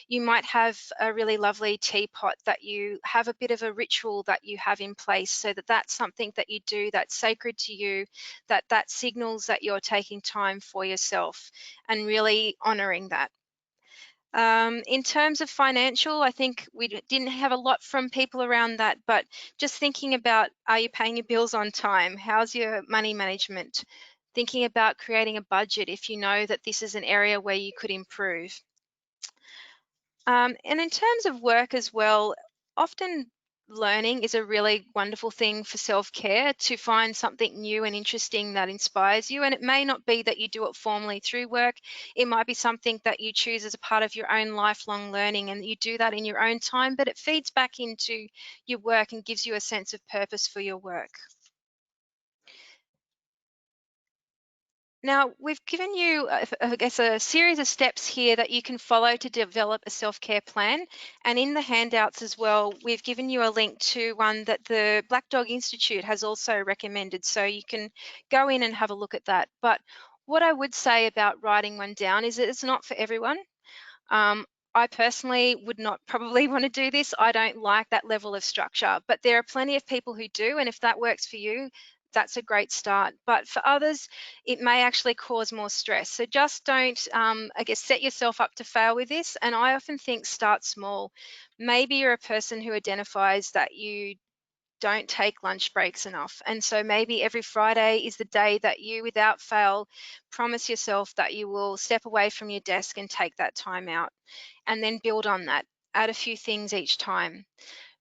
you might have a really lovely teapot that you have a bit of a ritual that you have in place, so that that's something that you do that's sacred to you, that signals that you're taking time time for yourself and really honouring that. In terms of financial, I think we didn't have a lot from people around that, but just thinking about, are you paying your bills on time? How's your money management? Thinking about creating a budget if you know that this is an area where you could improve. And in terms of work as well, often learning is a really wonderful thing for self-care, to find something new and interesting that inspires you. And it may not be that you do it formally through work. It might be something that you choose as a part of your own lifelong learning, and you do that in your own time, but it feeds back into your work and gives you a sense of purpose for your work. Now, we've given you, I guess, a series of steps here that you can follow to develop a self-care plan. And in the handouts as well, we've given you a link to one that the Black Dog Institute has also recommended. So you can go in and have a look at that. But what I would say about writing one down is that it's not for everyone. I personally would not probably want to do this. I don't like that level of structure, but there are plenty of people who do. And if that works for you, that's a great start. But for others, it may actually cause more stress. So just don't, I guess, set yourself up to fail with this. And I often think start small. Maybe you're a person who identifies that you don't take lunch breaks enough. And so maybe every Friday is the day that you, without fail, promise yourself that you will step away from your desk and take that time out, and then build on that. Add a few things each time.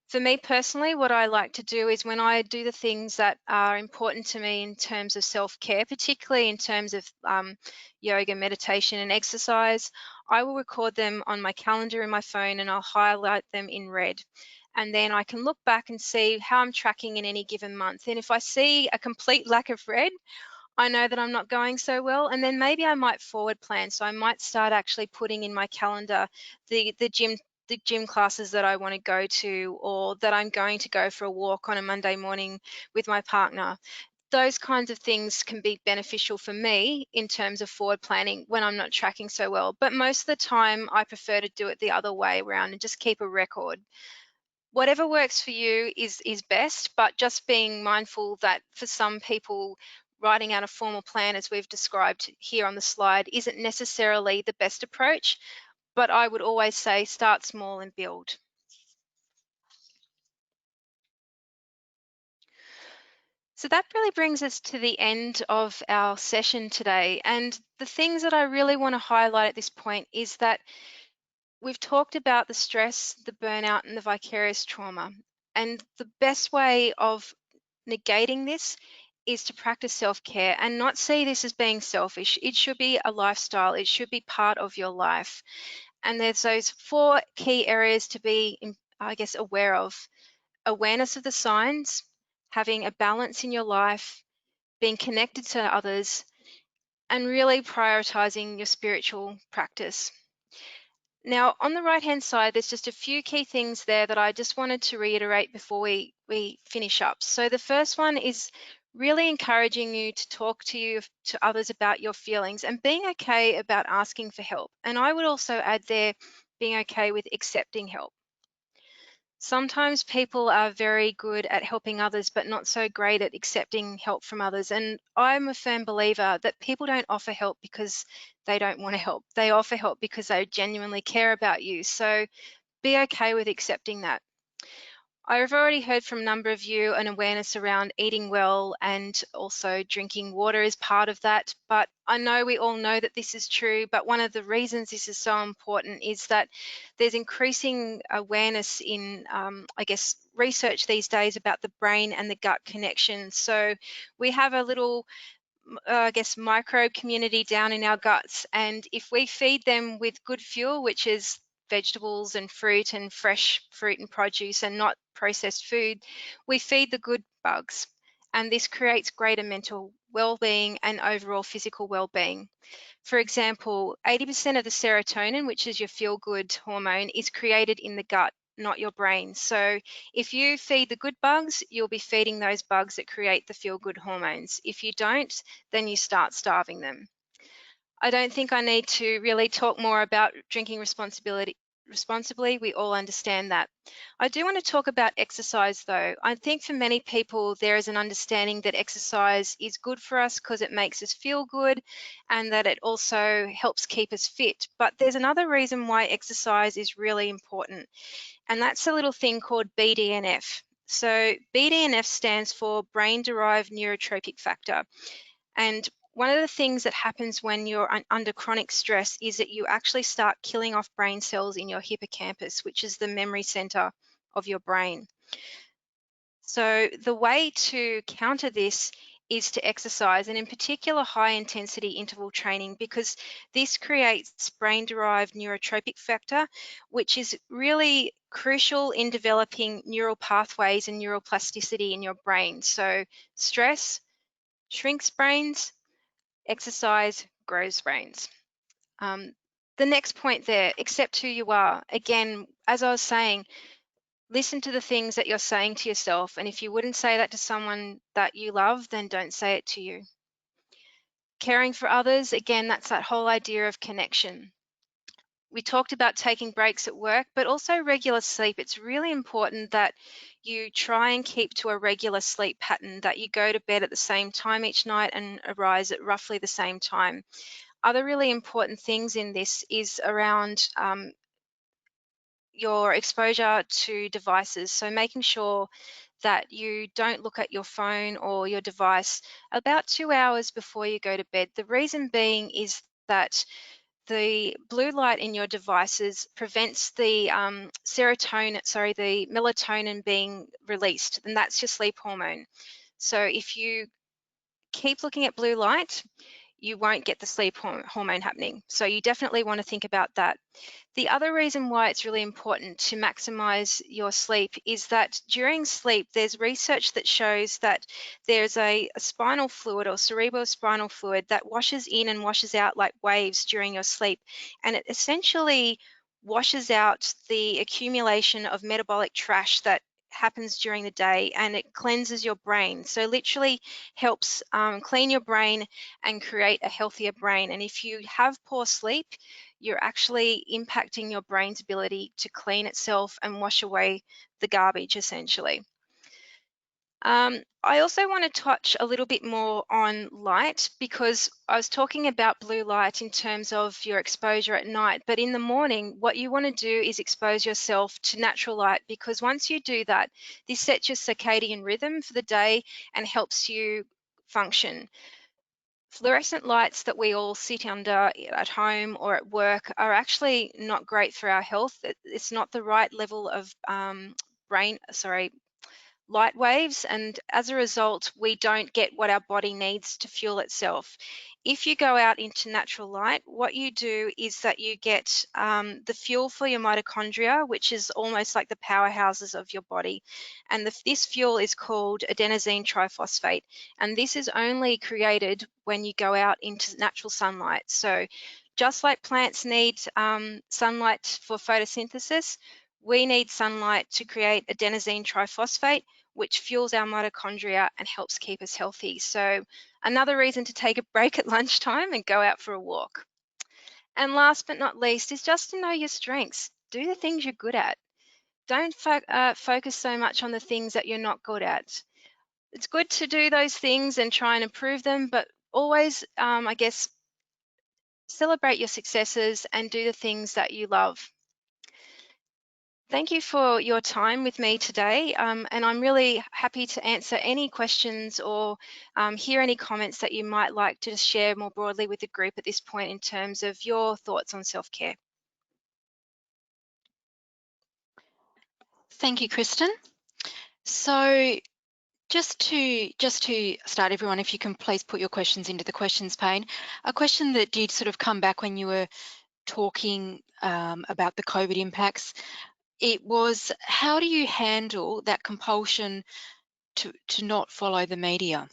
For me personally, what I like to do is when I do the things that are important to me in terms of self-care, particularly in terms of yoga, meditation, and exercise, I will record them on my calendar in my phone and I'll highlight them in red. And then I can look back and see how I'm tracking in any given month. And if I see a complete lack of red, I know that I'm not going so well, and then maybe I might forward plan. So I might start actually putting in my calendar the gym classes that I want to go to, or that I'm going to go for a walk on a Monday morning with my partner. Those kinds of things can be beneficial for me in terms of forward planning when I'm not tracking so well. But most of the time, I prefer to do it the other way around and just keep a record. Whatever works for you is best, but just being mindful that for some people, writing out a formal plan, as we've described here on the slide, isn't necessarily the best approach. But I would always say start small and build. So that really brings us to the end of our session today. And the things that I really want to highlight at this point is that we've talked about the stress, the burnout, and the vicarious trauma. And the best way of negating this is to practice self-care and not see this as being selfish. It should be a lifestyle. It should be part of your life. And there's those 4 key areas to be, I guess, aware of. Awareness of the signs, having a balance in your life, being connected to others, and really prioritizing your spiritual practice. Now, on the right-hand side, there's just a few key things there that I just wanted to reiterate before we finish up. So the first one is really encouraging you to talk to others about your feelings and being okay about asking for help. And I would also add there, being okay with accepting help. Sometimes people are very good at helping others, but not so great at accepting help from others. And I'm a firm believer that people don't offer help because they don't want to help. They offer help because they genuinely care about you. So be okay with accepting that. I've already heard from a number of you an awareness around eating well and also drinking water is part of that. But I know we all know that this is true, but one of the reasons this is so important is that there's increasing awareness in, I guess, research these days about the brain and the gut connection. So we have a little I guess, microbe community down in our guts. And if we feed them with good fuel, which is vegetables and fruit and fresh fruit and produce and not processed food, we feed the good bugs. And this creates greater mental well-being and overall physical well-being. For example, 80% of the serotonin, which is your feel-good hormone, is created in the gut, not your brain. So if you feed the good bugs, you'll be feeding those bugs that create the feel-good hormones. If you don't, then you start starving them. I don't think I need to really talk more about drinking responsibly. We all understand that. I do want to talk about exercise though. I think for many people there is an understanding that exercise is good for us because it makes us feel good and that it also helps keep us fit. But there's another reason why exercise is really important, and that's a little thing called BDNF. So BDNF stands for brain-derived neurotrophic factor. And one of the things that happens when you're under chronic stress is that you actually start killing off brain cells in your hippocampus, which is the memory center of your brain. So the way to counter this is to exercise, and in particular high intensity interval training, because this creates brain-derived neurotrophic factor, which is really crucial in developing neural pathways and neuroplasticity in your brain. So stress shrinks brains, exercise grows brains. The next point there, accept who you are. Again, as I was saying, listen to the things that you're saying to yourself. And if you wouldn't say that to someone that you love, then don't say it to you. Caring for others, again, that's that whole idea of connection. We talked about taking breaks at work, but also regular sleep. It's really important that you try and keep to a regular sleep pattern, that you go to bed at the same time each night and arise at roughly the same time. Other really important things in this is around your exposure to devices. So making sure that you don't look at your phone or your device about 2 hours before you go to bed. The reason being is that the blue light in your devices prevents the the melatonin being released, and that's your sleep hormone. So if you keep looking at blue light, you won't get the sleep hormone happening. So you definitely want to think about that. The other reason why it's really important to maximize your sleep is that during sleep, there's research that shows that there's a spinal fluid or cerebrospinal fluid that washes in and washes out like waves during your sleep. And it essentially washes out the accumulation of metabolic trash that happens during the day, and it cleanses your brain. So literally helps clean your brain and create a healthier brain. And if you have poor sleep, you're actually impacting your brain's ability to clean itself and wash away the garbage, essentially. I also want to touch a little bit more on light, because I was talking about blue light in terms of your exposure at night, but in the morning, what you want to do is expose yourself to natural light, because once you do that, this sets your circadian rhythm for the day and helps you function. Fluorescent lights that we all sit under at home or at work are actually not great for our health. It's not the right level of light waves, and as a result, we don't get what our body needs to fuel itself. If you go out into natural light, what you do is that you get the fuel for your mitochondria, which is almost like the powerhouses of your body. And this fuel is called adenosine triphosphate. And this is only created when you go out into natural sunlight. So just like plants need sunlight for photosynthesis, we need sunlight to create adenosine triphosphate, which fuels our mitochondria and helps keep us healthy. So another reason to take a break at lunchtime and go out for a walk. And last but not least is just to know your strengths. Do the things you're good at. Don't focus so much on the things that you're not good at. It's good to do those things and try and improve them, but always, I guess, celebrate your successes and do the things that you love. Thank you for your time with me today, and I'm really happy to answer any questions or hear any comments that you might like to share more broadly with the group at this point in terms of your thoughts on self-care. Thank you, Kristen. So just to start, everyone, if you can please put your questions into the questions pane. A question that did sort of come back when you were talking about the COVID impacts, it was, how do you handle that compulsion to not follow the media?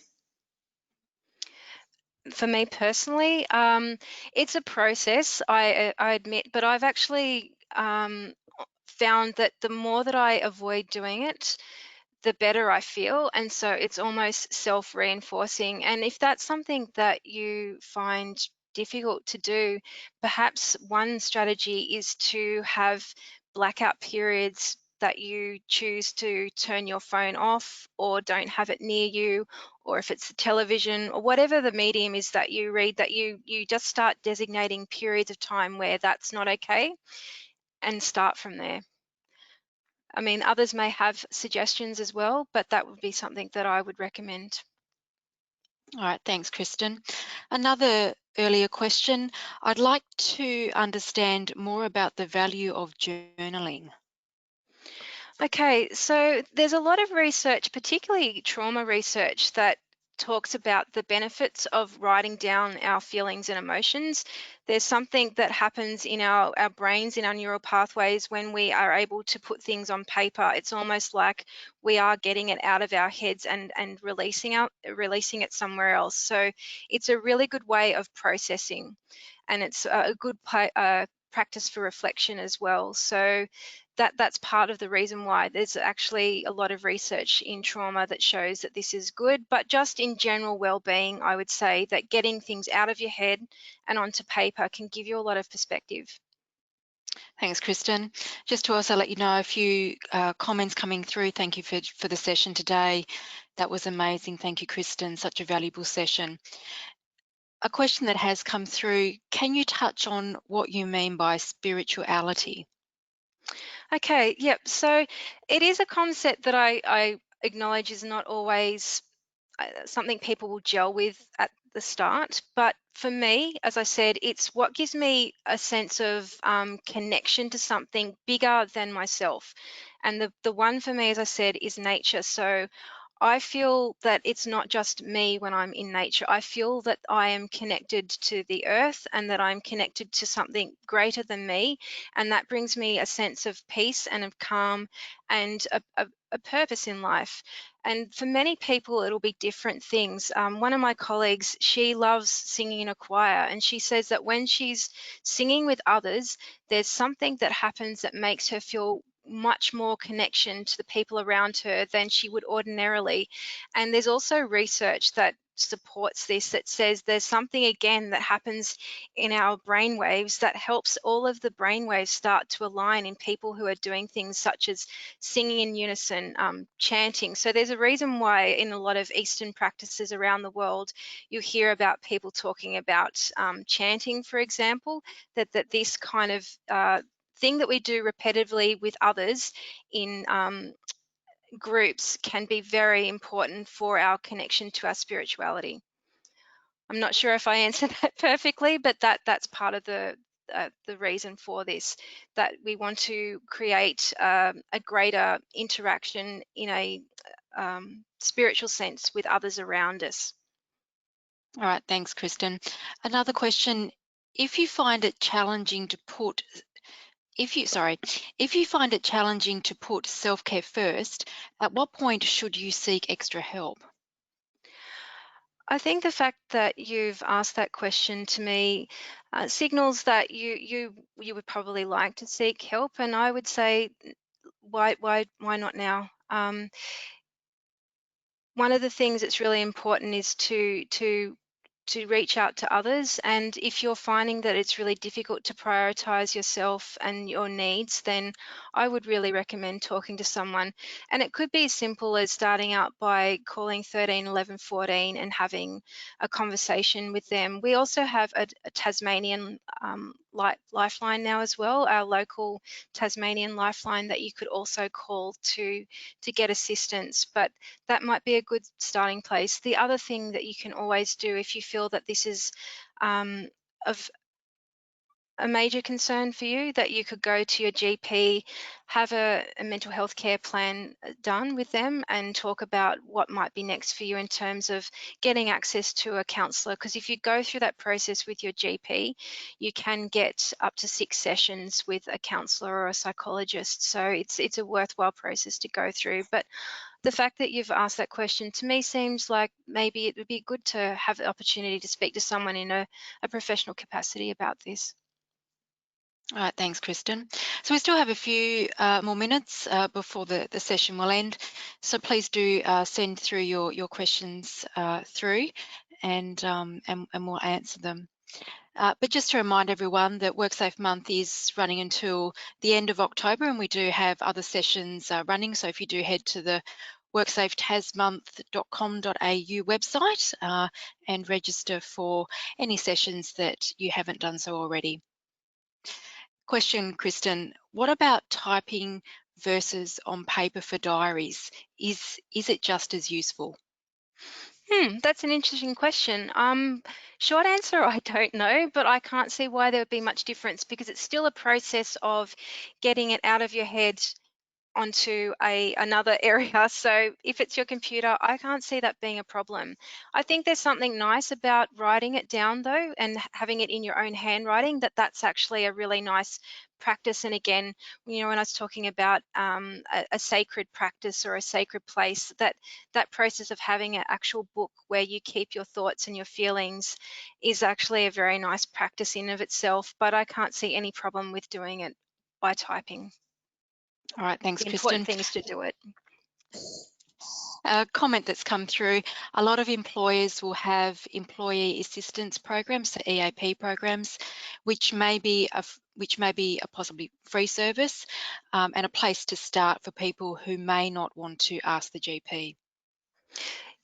For me personally, it's a process, I admit, but I've actually found that the more that I avoid doing it, the better I feel. And so it's almost self-reinforcing. And if that's something that you find difficult to do, perhaps one strategy is to have blackout periods that you choose to turn your phone off or don't have it near you, or if it's the television or whatever the medium is that you read, that you just start designating periods of time where that's not okay and start from there. I mean, others may have suggestions as well, but that would be something that I would recommend. All right, thanks, Kristen. Another earlier question, I'd like to understand more about the value of journaling. Okay, so there's a lot of research, particularly trauma research, that talks about the benefits of writing down our feelings and emotions. There's something that happens in our brains, in our neural pathways, when we are able to put things on paper. It's almost like we are getting it out of our heads and releasing it somewhere else. So it's a really good way of processing, and it's a good practice for reflection as well. So that's part of the reason why there's actually a lot of research in trauma that shows that this is good. But just in general well-being, I would say that getting things out of your head and onto paper can give you a lot of perspective. Thanks, Kristen. Just to also let you know, a few comments coming through. Thank you for the session today. That was amazing. Thank you, Kristen. Such a valuable session. A question that has come through, can you touch on what you mean by spirituality? Okay, yep. So it is a concept that I acknowledge is not always something people will gel with at the start. But for me, as I said, it's what gives me a sense of connection to something bigger than myself. And the one for me, as I said, is nature. So I feel that it's not just me when I'm in nature. I feel that I am connected to the earth and that I'm connected to something greater than me. And that brings me a sense of peace and of calm and a purpose in life. And for many people, it'll be different things. One of my colleagues, she loves singing in a choir, and she says that when she's singing with others, there's something that happens that makes her feel much more connection to the people around her than she would ordinarily. And there's also research that supports this, that says there's something again that happens in our brain waves that helps all of the brain waves start to align in people who are doing things such as singing in unison, chanting. So there's a reason why in a lot of Eastern practices around the world you hear about people talking about chanting, for example, that this kind of thing that we do repetitively with others in groups can be very important for our connection to our spirituality. I'm not sure if I answered that perfectly, but that's part of the reason for this, that we want to create a greater interaction in a spiritual sense with others around us. All right, thanks, Kristen. Another question, if you find it challenging to put if you find it challenging to put self-care first, at what point should you seek extra help? I think the fact that you've asked that question to me signals that you would probably like to seek help, and I would say, why not now? One of the things that's really important is to reach out to others, and if you're finding that it's really difficult to prioritize yourself and your needs, then I would really recommend talking to someone. And it could be as simple as starting out by calling 13 11 14 and having a conversation with them. We also have a Tasmanian Lifeline now as well, our local Tasmanian Lifeline, that you could also call to get assistance. But that might be a good starting place. The other thing that you can always do, if you feel that this is of a major concern for you, that you could go to your GP, have a mental health care plan done with them, and talk about what might be next for you in terms of getting access to a counsellor. Because if you go through that process with your GP, you can get up to 6 sessions with a counsellor or a psychologist. So it's a worthwhile process to go through. But the fact that you've asked that question to me seems like maybe it would be good to have the opportunity to speak to someone in a professional capacity about this. All right, thanks, Kristen. So we still have a few more minutes before the session will end. So please do send through your questions through, and we'll answer them. But just to remind everyone that WorkSafe month is running until the end of October, and we do have other sessions running. So if you do head to the worksafetasmonth.com.au website and register for any sessions that you haven't done so already. Question, Kristen, what about typing versus on paper for diaries? Is it just as useful? That's an interesting question. Short answer, I don't know, but I can't see why there would be much difference because it's still a process of getting it out of your head onto another area. So if it's your computer, I can't see that being a problem. I think there's something nice about writing it down though, and having it in your own handwriting, that's actually a really nice practice. And again, when I was talking about a sacred practice or a sacred place, that process of having an actual book where you keep your thoughts and your feelings is actually a very nice practice in of itself, but I can't see any problem with doing it by typing. All right, thanks, The important Kristen. thing is to do it. A comment that's come through, a lot of employers will have employee assistance programs, so EAP programs, which may be a possibly free service and a place to start for people who may not want to ask the GP.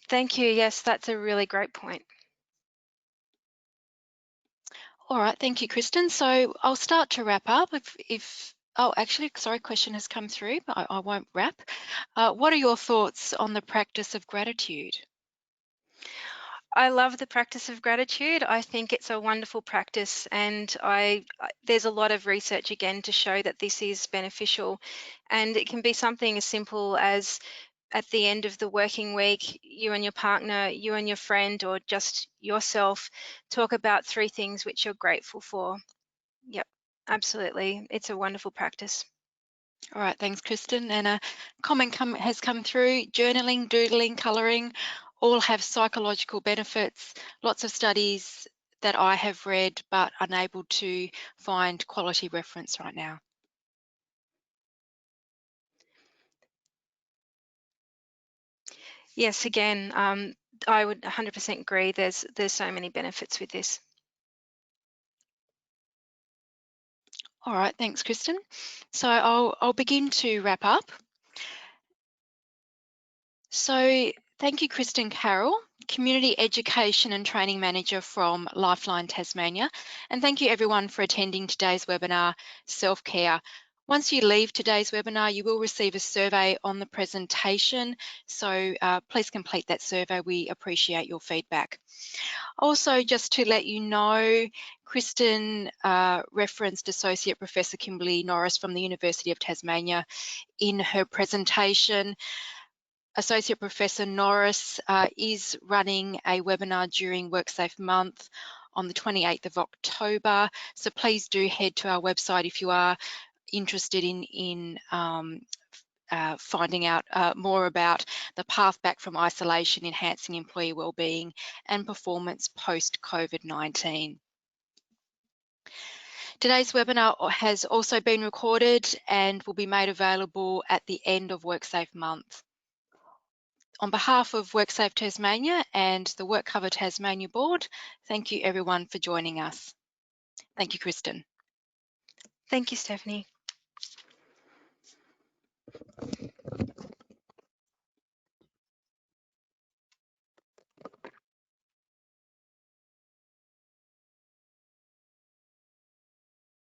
Thank you. Yes, that's a really great point. All right, thank you, Kristen. So I'll start to wrap up. Oh, actually, sorry, question has come through, but I won't wrap. What are your thoughts on the practice of gratitude? I love the practice of gratitude. I think it's a wonderful practice, and there's a lot of research again to show that this is beneficial, and it can be something as simple as at the end of the working week, you and your partner, you and your friend, or just yourself talk about 3 things which you're grateful for. Yep, absolutely. It's a wonderful practice. All right, thanks, Kristen. And a comment has come through, journaling, doodling, colouring, all have psychological benefits. Lots of studies that I have read, but unable to find quality reference right now. Yes, again, I would 100% agree. There's so many benefits with this. All right, thanks, Kristen. So I'll begin to wrap up. So thank you, Kristen Carroll, Community Education and Training Manager from Lifeline Tasmania. And thank you everyone for attending today's webinar, Self-Care. Once you leave today's webinar, you will receive a survey on the presentation. So please complete that survey. We appreciate your feedback. Also, just to let you know, Kristen referenced Associate Professor Kimberly Norris from the University of Tasmania in her presentation. Associate Professor Norris is running a webinar during WorkSafe month on the 28th of October. So please do head to our website if you are interested in finding out more about the path back from isolation, enhancing employee wellbeing and performance post-COVID-19. Today's webinar has also been recorded and will be made available at the end of WorkSafe month. On behalf of WorkSafe Tasmania and the WorkCover Tasmania Board, thank you everyone for joining us. Thank you, Kristen. Thank you, Stephanie.